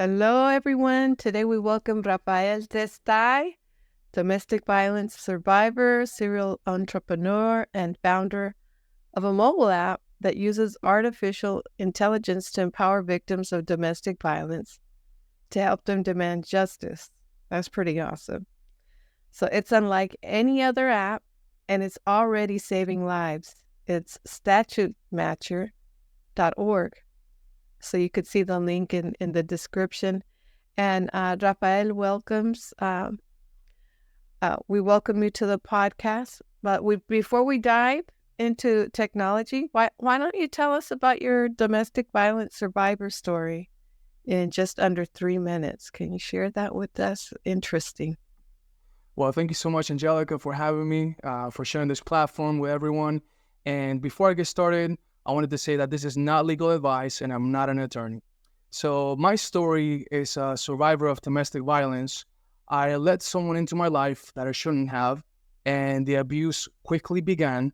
Hello, everyone. Today we welcome Rafael Testai, domestic violence survivor, serial entrepreneur, and founder of a mobile app that uses artificial intelligence to empower victims of domestic violence to help them demand justice. That's pretty awesome. So it's unlike any other app, and it's already saving lives. It's statutematcher.org. So you could see the link in the description. And Rafael we welcome you to the podcast. But before we dive into technology, why don't you tell us about your domestic violence survivor story in just under 3 minutes? Can you share that with us? Interesting. Well, thank you so much, Angelica, for having me, for sharing this platform with everyone. And before I get started, I wanted to say that this is not legal advice and I'm not an attorney. So my story is a survivor of domestic violence. I let someone into my life that I shouldn't have, and the abuse quickly began.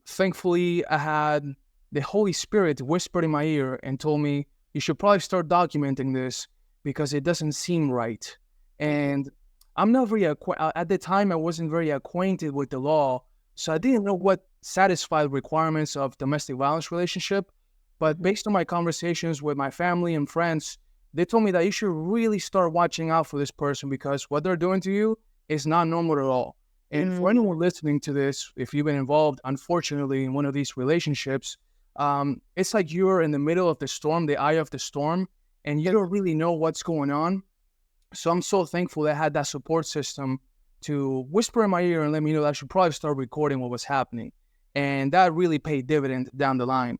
Thankfully, I had the Holy Spirit whispered in my ear and told me, you should probably start documenting this because it doesn't seem right. And I'm not very at the time, I wasn't very acquainted with the law, so I didn't know what satisfied requirements of domestic violence relationship. But based on my conversations with my family and friends, they told me that you should really start watching out for this person because what they're doing to you is not normal at all. And for anyone listening to this, if you've been involved, unfortunately, in one of these relationships, it's like you're in the middle of the storm, the eye of the storm, and you don't really know what's going on. So I'm so thankful that I had that support system to whisper in my ear and let me know that I should probably start recording what was happening. And that really paid dividend down the line.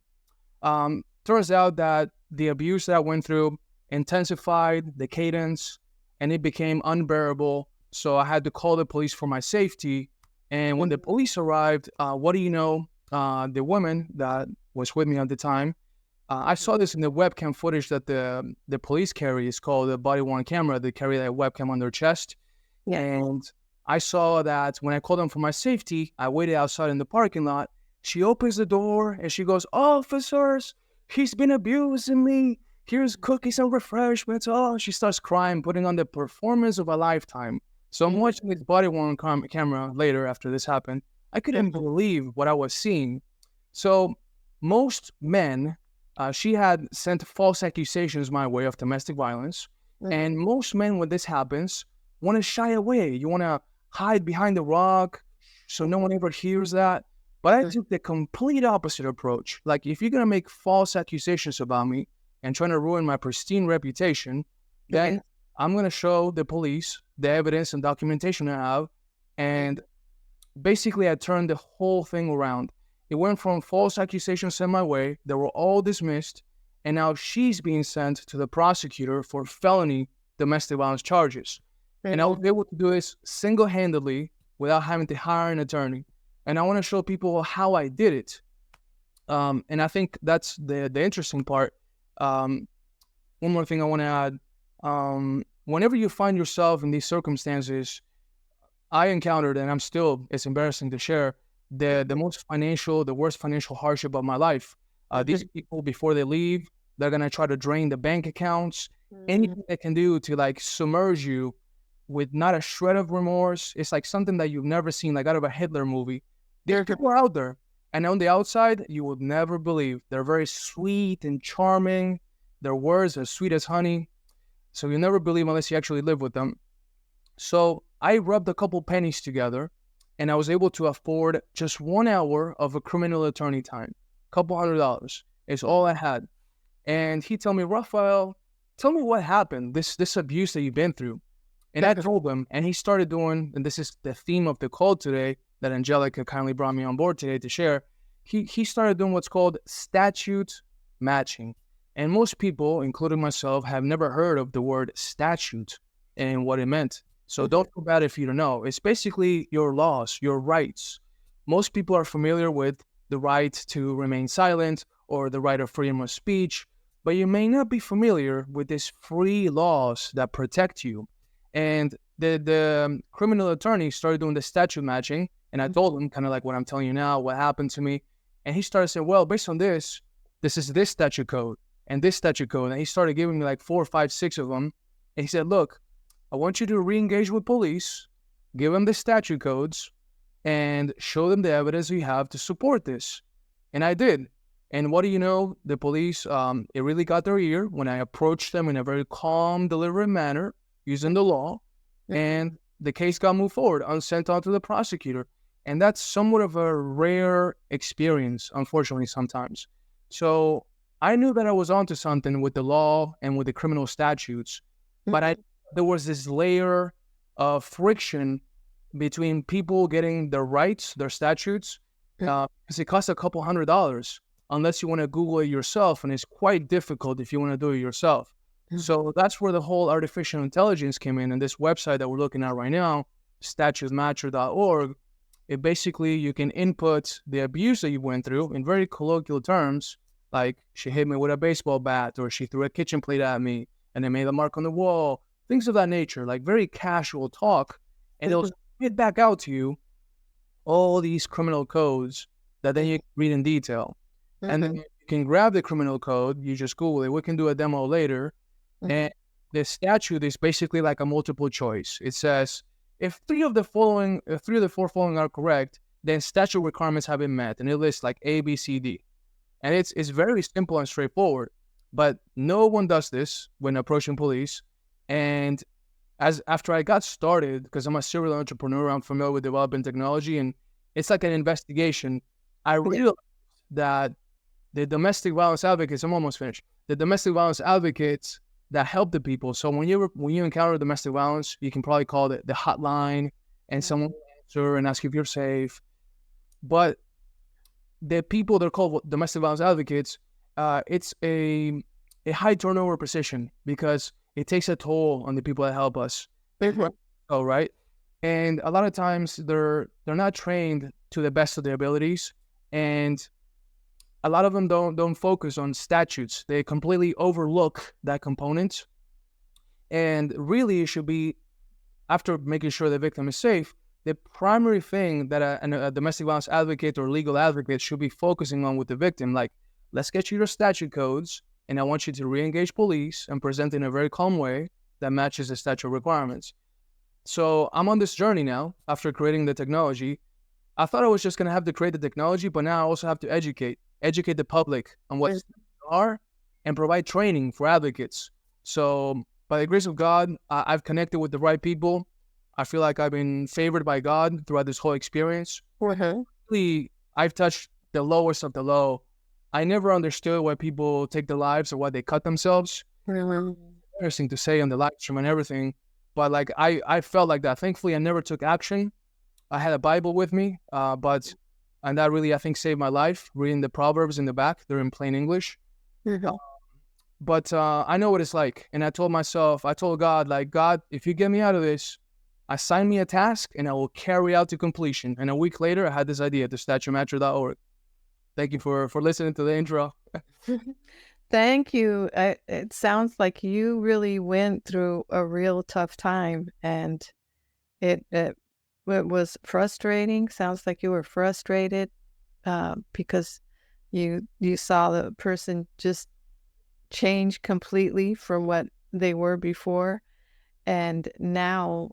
Turns out that the abuse that I went through intensified the cadence and it became unbearable. So I had to call the police for my safety. And when the police arrived, what do you know? The woman that was with me at the time, I saw this in the webcam footage that the police carry. It's called the body-worn camera. They carry that webcam on their chest. Yeah. And I saw that when I called them for my safety, I waited outside in the parking lot. She opens the door and she goes, officers, he's been abusing me. Here's cookies and refreshments. Oh, she starts crying, putting on the performance of a lifetime. So I'm watching this body-worn camera later after this happened. I couldn't believe what I was seeing. So most men, she had sent false accusations my way of domestic violence. And most men, when this happens, want to shy away. You want to hide behind the rock so no one ever hears that. But I took the complete opposite approach. Like, if you're going to make false accusations about me and trying to ruin my pristine reputation, then I'm going to show the police the evidence and documentation I have. And basically, I turned the whole thing around. It went from false accusations sent my way, they were all dismissed, and now she's being sent to the prosecutor for felony domestic violence charges. And I was able to do this single-handedly without having to hire an attorney. And I want to show people how I did it. And I think that's the interesting part. One more thing I want to add. Whenever you find yourself in these circumstances, I encountered, and it's embarrassing to share, the worst financial hardship of my life. These people, before they leave, they're going to try to drain the bank accounts. Anything they can do to like submerge you with not a shred of remorse. It's like something that you've never seen, like out of a Hitler movie. There are people out there, and on the outside, you would never believe. They're very sweet and charming. Their words are sweet as honey. So you never believe unless you actually live with them. So I rubbed a couple pennies together, and I was able to afford just 1 hour of a criminal attorney time. Couple $100 is all I had. And he told me, Rafael, tell me what happened, this abuse that you've been through. And I told him, and he started doing, and this is the theme of the call today that Angelica kindly brought me on board today to share. He started doing what's called statute matching. And most people, including myself, have never heard of the word statute and what it meant. So don't feel bad if you don't know. It's basically your laws, your rights. Most people are familiar with the right to remain silent or the right of freedom of speech, but you may not be familiar with these free laws that protect you. And the criminal attorney started doing the statute matching, and I told him kind of like what I'm telling you now, what happened to me. And he started saying, well, based on this is this statute code. and this statute code. And he started giving me like 4, 5, 6 of them. And he said, look, I want you to re-engage with police, give them the statute codes, and show them the evidence you have to support this. And I did. And what do you know? The police, it really got their ear when I approached them in a very calm, deliberate manner, using the law. And the case got moved forward and sent on to the prosecutor. And that's somewhat of a rare experience, unfortunately, sometimes. So I knew that I was onto something with the law and with the criminal statutes, but there was this layer of friction between people getting their rights, their statutes, because it costs a couple $100 unless you want to Google it yourself, and it's quite difficult if you want to do it yourself. So that's where the whole artificial intelligence came in, and this website that we're looking at right now, statutematcher.org, it basically, you can input the abuse that you went through in very colloquial terms, like she hit me with a baseball bat, or she threw a kitchen plate at me, and they made a mark on the wall, things of that nature, like very casual talk, and it'll spit back out to you all these criminal codes that then you can read in detail. And then you can grab the criminal code, you just Google it. We can do a demo later. And the statute is basically like a multiple choice. It says, if three of the four following are correct, then statute requirements have been met. And it lists like A, B, C, D. And it's very simple and straightforward. But no one does this when approaching police. And after I got started, because I'm a serial entrepreneur, I'm familiar with developing technology, and it's like an investigation. I realized that the domestic violence advocates, I'm almost finished. The domestic violence advocates that help the people. So when you encounter domestic violence, you can probably call it the hotline, and someone will answer and ask if you're safe. But the people that are called domestic violence advocates, it's a high turnover position because it takes a toll on the people that help us. Oh, right. And a lot of times they're not trained to the best of their abilities, and a lot of them don't focus on statutes. They completely overlook that component. And really, it should be, after making sure the victim is safe, the primary thing that a domestic violence advocate or legal advocate should be focusing on with the victim. Like, let's get you your statute codes, and I want you to re-engage police and present in a very calm way that matches the statute requirements. So I'm on this journey now after creating the technology. I thought I was just going to have to create the technology, but now I also have to educate the public on what statutes are and provide training for advocates. So by the grace of God, I've connected with the right people. I feel like I've been favored by God throughout this whole experience. Really, I've touched the lowest of the low. I never understood why people take their lives or why they cut themselves. Interesting to say on the live stream and everything, but like I felt like that. Thankfully, I never took action. I had a Bible with me, and that really, I think, saved my life. Reading the Proverbs in the back, they're in plain English. But I know what it's like. And I told God, like, God, if you get me out of this, assign me a task and I will carry out to completion. And a week later, I had this idea, the statutematcher.org. Thank you for listening to the intro. Thank you. It sounds like you really went through a real tough time, and it was frustrating. Sounds like you were frustrated because you saw the person just change completely from what they were before, and now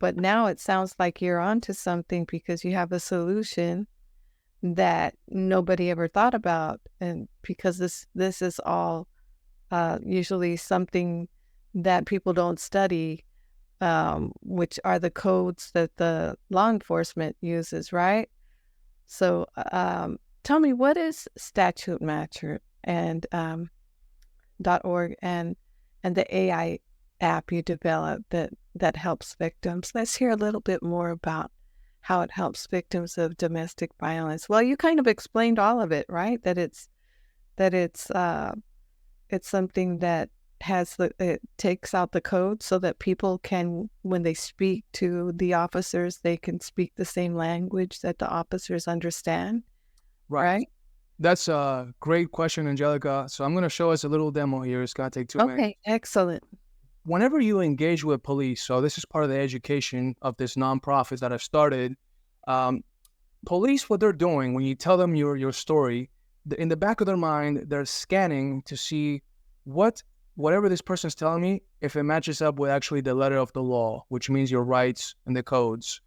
it sounds like you're onto something because you have a solution that nobody ever thought about, and because this is all usually something that people don't study, which are the codes that the law enforcement uses, right? So tell me, what is Statute Matcher and .org and the AI app you developed that helps victims? Let's hear a little bit more about how it helps victims of domestic violence. Well, you kind of explained all of it, right? That it's something that it takes out the code so that people can, when they speak to the officers, they can speak the same language that the officers understand. Right? That's a great question, Angelica. So I'm going to show us a little demo here. It's going to take 2 minutes. Okay, excellent. Whenever you engage with police, so this is part of the education of this nonprofit that I've started. Police, what they're doing when you tell them your story, in the back of their mind, they're scanning to see whatever this person's telling me, if it matches up with actually the letter of the law, which means your rights and the codes.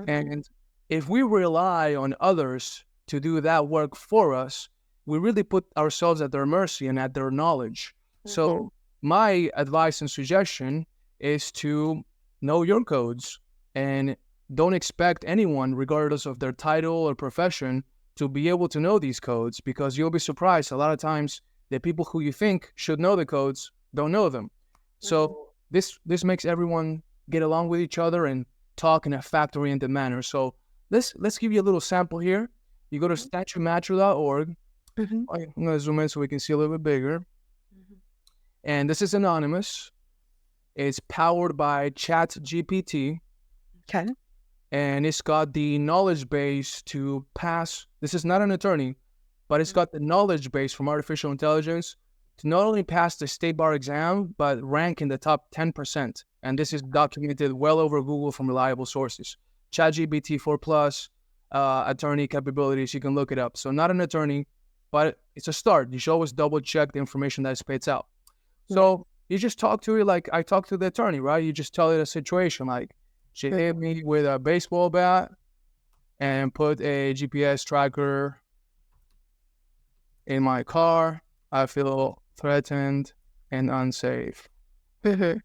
And if we rely on others to do that work for us, we really put ourselves at their mercy and at their knowledge. So my advice and suggestion is to know your codes and don't expect anyone, regardless of their title or profession, to be able to know these codes, because you'll be surprised. A lot of times, the people who you think should know the codes don't know them. So this makes everyone get along with each other and talk in a fact-oriented manner. So let's give you a little sample here. You go to statutematcher.org. I'm going to zoom in so we can see a little bit bigger. And this is anonymous. It's powered by ChatGPT. Okay. And it's got the knowledge base to pass. This is not an attorney, but it's got the knowledge base from artificial intelligence to not only pass the state bar exam, but rank in the top 10%. And this is documented well over Google from reliable sources. ChatGPT 4 Plus, attorney capabilities, you can look it up. So not an attorney, but it's a start. You should always double check the information that it spits out. So you just talk to it like I talk to the attorney, right? You just tell it a situation like, she hit me with a baseball bat and put a GPS tracker in my car. I feel threatened and unsafe. So, can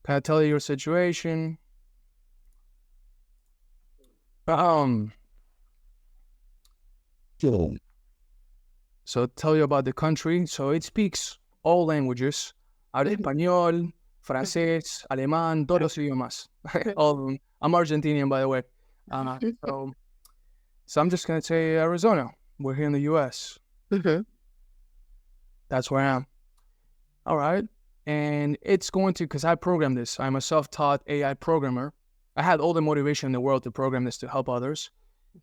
I tell you your situation? So tell you about the country. So it speaks all languages. Habla español, francés, alemán, todos los idiomas. All of them. I'm Argentinian, by the way. So I'm just going to say Arizona. We're here in the U.S. That's where I am. All right. And it's going to, because I programmed this. I'm a self-taught AI programmer. I had all the motivation in the world to program this to help others.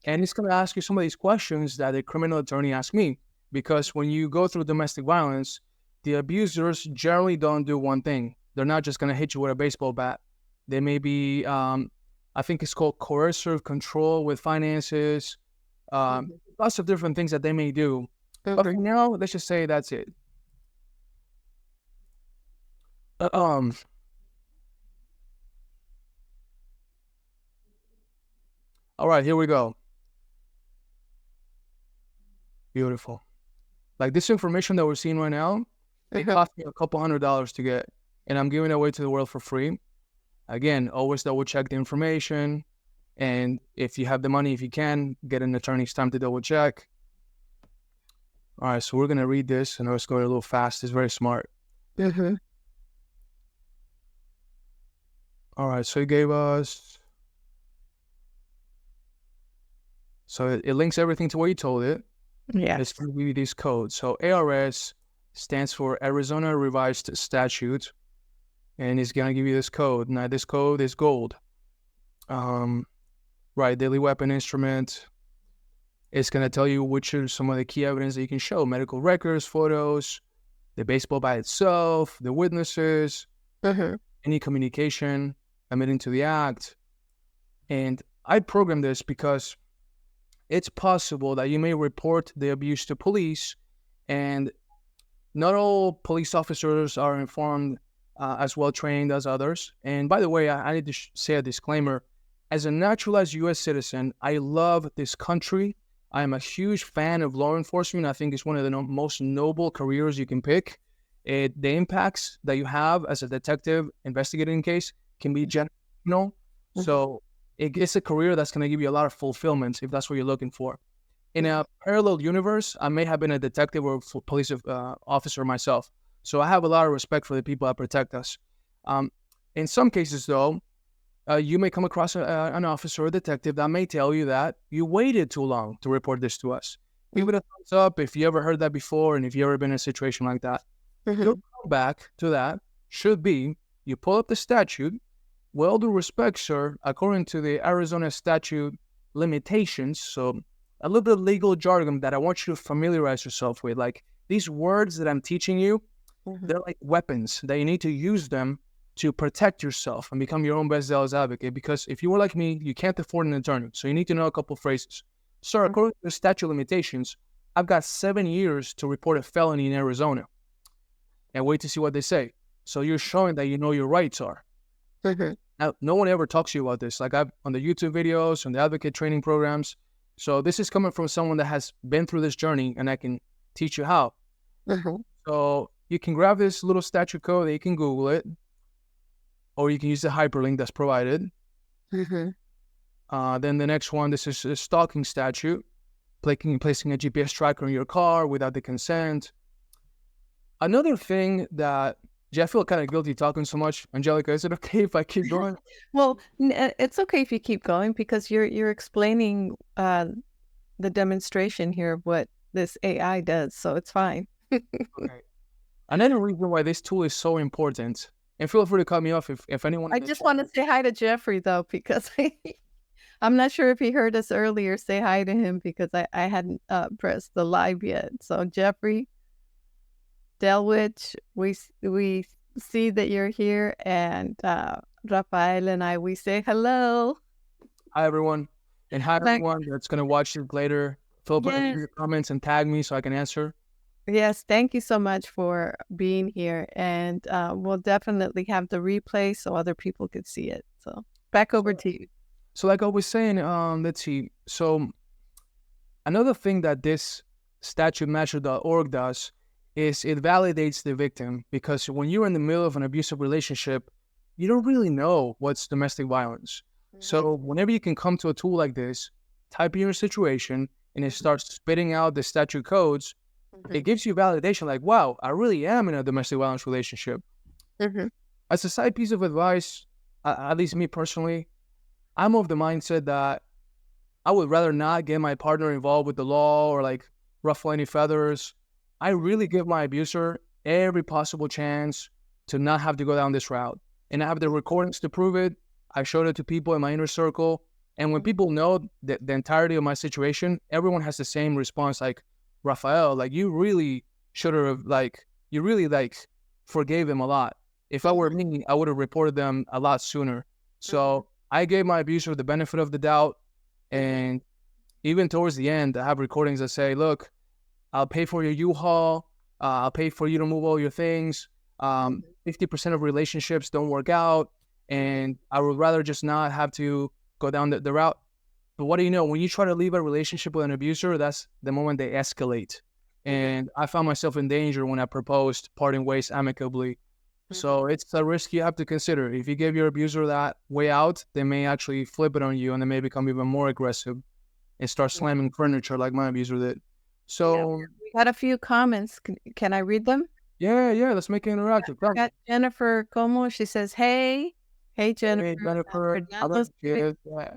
And it's going to ask you some of these questions that a criminal attorney asked me. Because when you go through domestic violence, the abusers generally don't do one thing. They're not just going to hit you with a baseball bat. They may be, I think it's called coercive control with finances, lots of different things that they may do. But for now, let's just say that's it. All right, here we go. Beautiful. Like this information that we're seeing right now, it cost me a couple $100 to get, and I'm giving it away to the world for free. Again, always double check the information. And if you have the money, if you can, get an attorney's time to double check. All right, so we're going to read this. I know it's going a little fast. It's very smart. All right, so it gave us... So it links everything to what you told it. Yeah. It's going to give you these codes. So ARS stands for Arizona Revised Statute. And it's going to give you this code. Now, this code is gold. Right, deadly weapon instrument. It's going to tell you which are some of the key evidence that you can show. Medical records, photos, the baseball bat itself, the witnesses, any communication admitting to the act. And I programmed this because it's possible that you may report the abuse to police, and not all police officers are informed as well trained as others. And by the way, I need to say a disclaimer. As a naturalized U.S. citizen, I love this country. I am a huge fan of law enforcement. I think it's one of the most noble careers you can pick. The impacts that you have as a detective investigating a case can be generational. So it's a career that's going to give you a lot of fulfillment if that's what you're looking for. In a parallel universe, I may have been a detective or police officer myself. So I have a lot of respect for the people that protect us. In some cases, though, you may come across an officer or detective that may tell you that you waited too long to report this to us. Give it a thumbs up if you ever heard that before and if you ever been in a situation like that. Your back to that should be, you pull up the statute. With all due respect, sir, according to the Arizona statute limitations, so a little bit of legal jargon that I want you to familiarize yourself with. Like these words that I'm teaching you, they're like weapons that you need to use them to protect yourself and become your own best devil's advocate. Because if you were like me, you can't afford an attorney. So you need to know a couple phrases. Sir, according to the statute limitations, I've got 7 years to report a felony in Arizona and wait to see what they say. So you're showing that you know your rights are. Mhm. Now, no one ever talks to you about this. Like I've on the YouTube videos, on the advocate training programs. So this is coming from someone that has been through this journey, and I can teach you how. Mhm. So you can grab this little statute code, and you can Google it, or you can use the hyperlink that's provided. Mhm. Then the next one, this is a stalking statute, placing a GPS tracker in your car without the consent. Another thing that, I feel kind of guilty talking so much. Angelica, is it okay if I keep going? Well, it's okay if you keep going because you're explaining the demonstration here of what this AI does, so it's fine. Okay. Another reason why this tool is so important, and feel free to cut me off if anyone I in the just chat. want to say hi to Jeffrey though, because I'm not sure if he heard us earlier. Say hi to him because I hadn't pressed the live yet. So Jeffrey Delwich, we see that you're here, and Rafael and I we say hello. Hi everyone, and hi Thank- everyone that's gonna watch it later. Feel free to leave yes, your comments and tag me so I can answer. yes. Thank you so much for being here, and we'll definitely have the replay so other people could see it. So back over to you. So like I was saying, let's see. So another thing that this statutematcher.org does is it validates the victim, because when you're in the middle of an abusive relationship, you don't really know what's domestic violence. So whenever you can come to a tool like this, type in your situation, and it starts spitting out the statute codes, it Mhm. gives you validation like, wow, I really am in a domestic violence relationship. Mhm. As a side piece of advice, at least me personally, I'm of the mindset that I would rather not get my partner involved with the law or like ruffle any feathers. I really give my abuser every possible chance to not have to go down this route. And I have the recordings to prove it. I showed it to people in my inner circle. And when people know the entirety of my situation, everyone has the same response like, Rafael, like you really should have you really forgave him a lot. If I were me, I would have reported them a lot sooner. So I gave my abuser the benefit of the doubt. And even towards the end, I have recordings that say, look, I'll pay for your U-Haul. I'll pay for you to move all your things. 50% of relationships don't work out. And I would rather just not have to go down the route. But what do you know? When you try to leave a relationship with an abuser, that's the moment they escalate. And I found myself in danger when I proposed parting ways amicably. So it's a risk you have to consider. If you give your abuser that way out, they may actually flip it on you, and they may become even more aggressive and start slamming furniture like my abuser did. So We got a few comments. Can I read them? yeah, let's make it interactive. We got Jennifer Como. She says, "Hey, hey, Jennifer." Hey, Jennifer, I love kids. Yeah.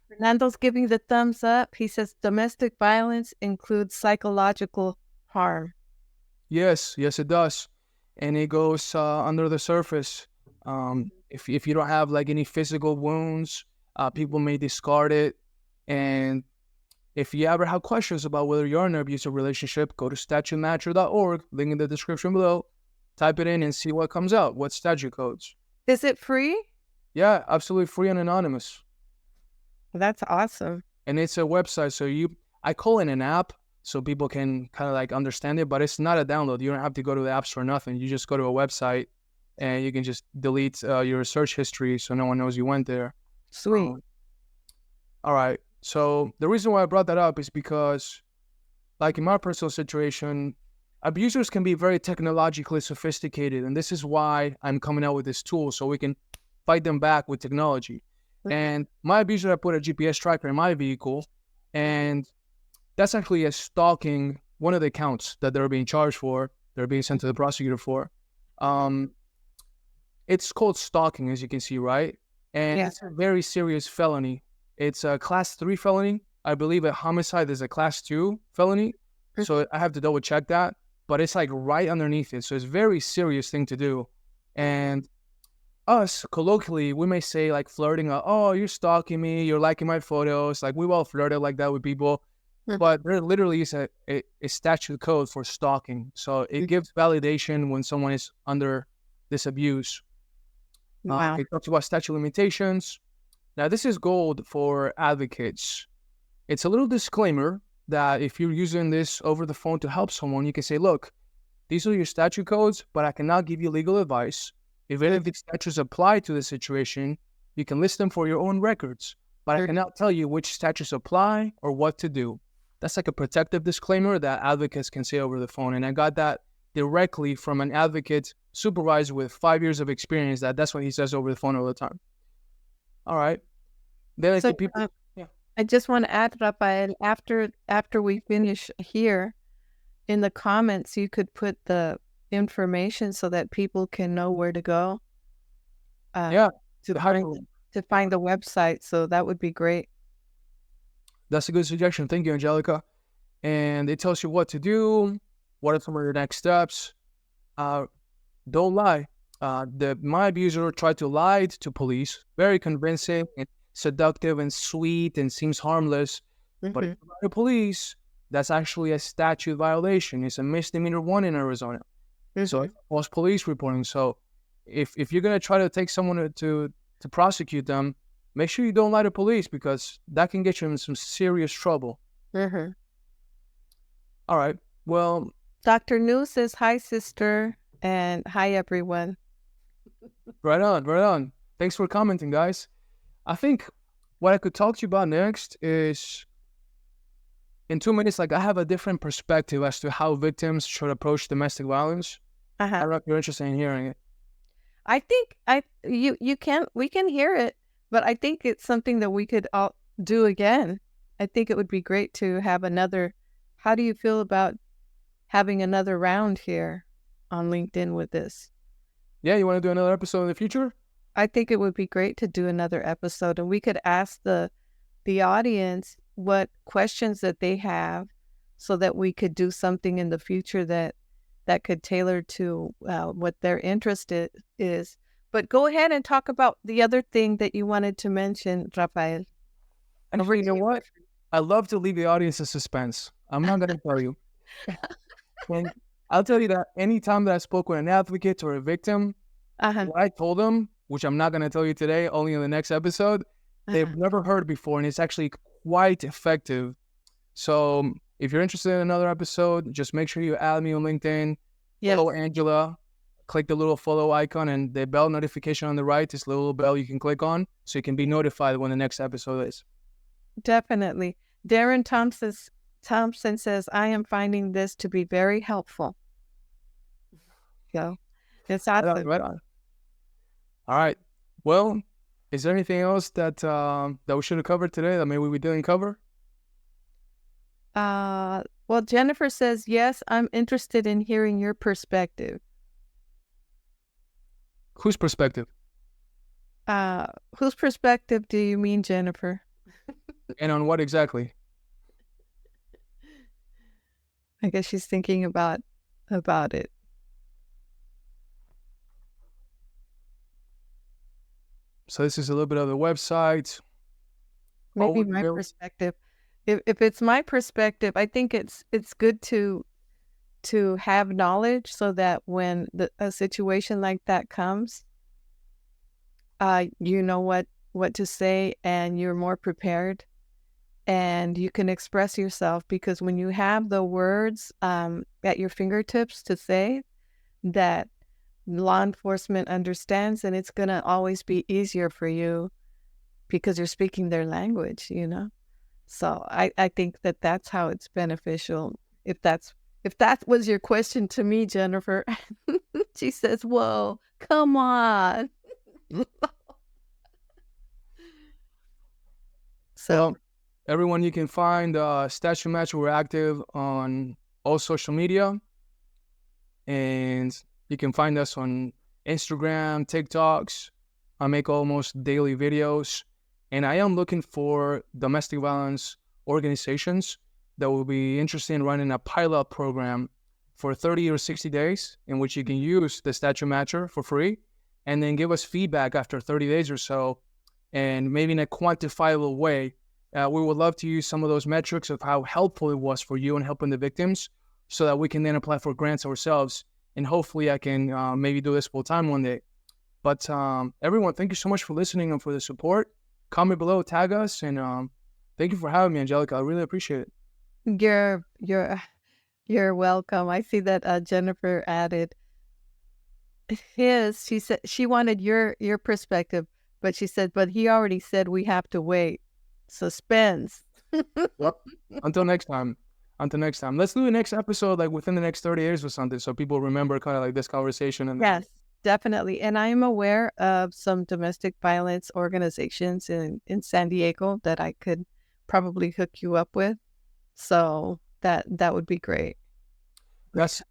Fernando's giving the thumbs up. He says domestic violence includes psychological harm. Yes, it does, and it goes under the surface. If you don't have like any physical wounds, people may discard it. And if you ever have questions about whether you're in an abusive relationship, go to statutematcher.org, link in the description below. Type it in and see what comes out. What statute codes? Is it free? Yeah, absolutely free and anonymous. That's awesome. And it's a website, so I call it an app so people can kind of like understand it, but it's not a download. You don't have to go to the app store, nothing. You just go to a website and you can just delete your search history so no one knows you went there. Sweet. All right. So the reason why I brought that up is because, like in my personal situation, abusers can be very technologically sophisticated, and this is why I'm coming out with this tool so we can fight them back with technology. And my abuser, I put a GPS tracker in my vehicle, and that's actually a stalking, one of the counts that they're being charged for, they're being sent to the prosecutor for. It's called stalking, as you can see, right? And it's a very serious felony. It's a class 3 felony. I believe a homicide is a class 2 felony. So I have to double check that. But it's like right underneath it. So it's a very serious thing to do. And us, colloquially, we may say like flirting, oh, you're stalking me, you're liking my photos. Like we've all flirted like that with people. But there literally is a statute code for stalking. So it gives validation when someone is under this abuse. Wow. It talks about statute limitations. Now, this is gold for advocates. It's a little disclaimer. that if you're using this over the phone to help someone, you can say, look, these are your statute codes, but I cannot give you legal advice. If any of these statutes apply to the situation, you can list them for your own records, but I cannot tell you which statutes apply or what to do. That's like a protective disclaimer that advocates can say over the phone. And I got that directly from an advocate supervisor with 5 years of experience. That's what he says over the phone all the time. All right. Then I think people... I just want to add, Rafael, after we finish here, in the comments, you could put the information so that people can know where to go. To find the website. So that would be great. That's a good suggestion. Thank you, Angelica. And it tells you what to do. What are some of your next steps? Don't lie. My abuser tried to lie to police. Very convincing and seductive and sweet and seems harmless. But if you lie to police, that's actually a statute violation. It's a misdemeanor 1 in Arizona. So it's false police reporting. So if you're going to try to take someone to prosecute them, make sure you don't lie to police, because that can get you in some serious trouble. All right. Well, Dr. New says, hi, sister, and hi, everyone. Right on. Thanks for commenting, guys. I think what I could talk to you about next is, in 2 minutes, like, I have a different perspective as to how victims should approach domestic violence. I don't know if you're interested in hearing it. I think we can hear it, but I think it's something that we could all do again. I think it would be great to have another. How do you feel about having another round here on LinkedIn with this? Yeah, you want to do another episode in the future? I think it would be great to do another episode, and we could ask the audience what questions that they have, so that we could do something in the future that could tailor to what their interest is. But go ahead and talk about the other thing that you wanted to mention, Rafael. And you know what? I love to leave the audience in suspense. I'm not going to tell you. And I'll tell you that anytime that I spoke with an advocate or a victim, what I told them, which I'm not going to tell you today, only in the next episode, they've never heard before, and it's actually quite effective. So if you're interested in another episode, just make sure you add me on LinkedIn. Follow Angela. Click the little follow icon, and the bell notification on the right is the little bell you can click on, so you can be notified when the next episode is. Definitely. Darren Thompson says, I am finding this to be very helpful. So it's awesome. Right on. All right. Well, is there anything else that we should have covered today that maybe we didn't cover? Well, Jennifer says, yes, I'm interested in hearing your perspective. Whose perspective? Whose perspective do you mean, Jennifer? And on what exactly? I guess she's thinking about it. So this is a little bit of the website. Maybe my perspective. If it's my perspective, I think it's good to have knowledge, so that when a situation like that comes, you know what to say, and you're more prepared, and you can express yourself, because when you have the words at your fingertips to say, that law enforcement understands, and it's going to always be easier for you because you're speaking their language, you know? So I think that's how it's beneficial. If that was your question to me, Jennifer, she says, whoa, come on. So everyone, you can find Statute Match. We're active on all social media, and you can find us on Instagram, TikToks. I make almost daily videos, and I am looking for domestic violence organizations that will be interested in running a pilot program for 30 or 60 days, in which you can use the Statute Matcher for free, and then give us feedback after 30 days or so, and maybe in a quantifiable way. We would love to use some of those metrics of how helpful it was for you in helping the victims, so that we can then apply for grants ourselves, and hopefully I can maybe do this full time one day. But everyone, thank you so much for listening and for the support. Comment below, tag us, and thank you for having me, Angelica. I really appreciate it. You're welcome. I see that Jennifer added his. She said she wanted your perspective, but she said, but he already said we have to wait. Suspense. Yep. Until next time. Until next time. Let's do the next episode like within the next 30 years or something, so people remember kind of like this conversation. And Yes, definitely. And I am aware of some domestic violence organizations in San Diego that I could probably hook you up with. So that would be great. that's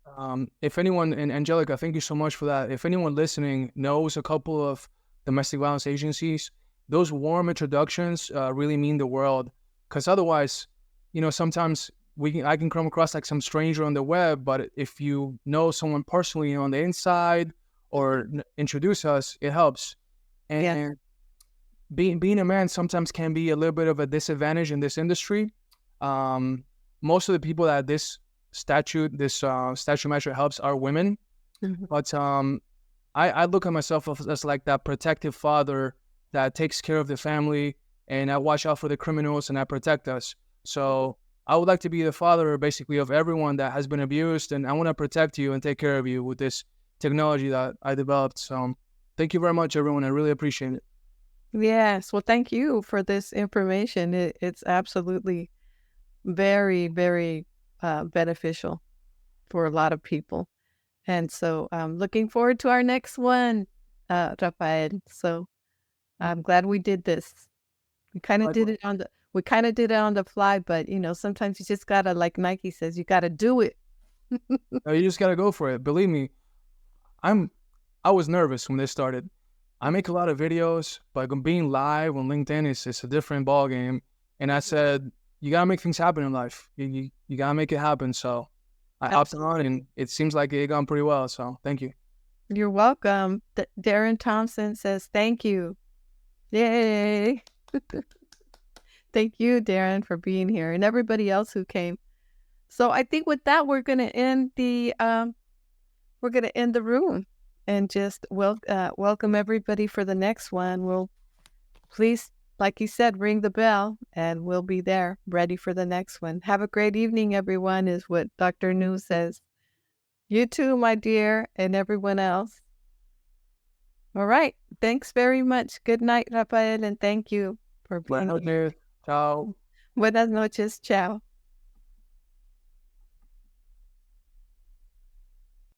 if anyone, and Angelica, thank you so much for that. If anyone listening knows a couple of domestic violence agencies, those warm introductions really mean the world. Because otherwise, sometimes I can come across like some stranger on the web, but if you know someone personally on the inside or introduce us, it helps. Yeah. And being a man sometimes can be a little bit of a disadvantage in this industry. Most of the people that this statute measure helps are women, Mhm. but I look at myself as like that protective father that takes care of the family, and I watch out for the criminals and I protect us. So I would like to be the father basically of everyone that has been abused, and I want to protect you and take care of you with this technology that I developed. So thank you very much, everyone. I really appreciate it. Yes. Well, thank you for this information. It's absolutely very, very beneficial for a lot of people. And so I'm looking forward to our next one, Rafael. So I'm glad we did this. Likewise. We kind of did it on the fly, but sometimes you just gotta, like Nike says, you gotta do it. You just gotta go for it. Believe me, I was nervous when this started. I make a lot of videos, but being live on LinkedIn is a different ball game. And I said, you gotta make things happen in life. You gotta make it happen. So I hopped on, and it seems like it gone pretty well. So thank you. You're welcome. Darren Thompson says thank you. Yay! Thank you, Darren, for being here, and everybody else who came. So I think with that, we're gonna end the room and just welcome everybody for the next one. We'll please, like you said, ring the bell, and we'll be there ready for the next one. Have a great evening, everyone, is what Dr. New says. You too, my dear, and everyone else. All right. Thanks very much. Good night, Rafael, and thank you for being Buenas here. noches. Ciao. Buenas noches. Ciao.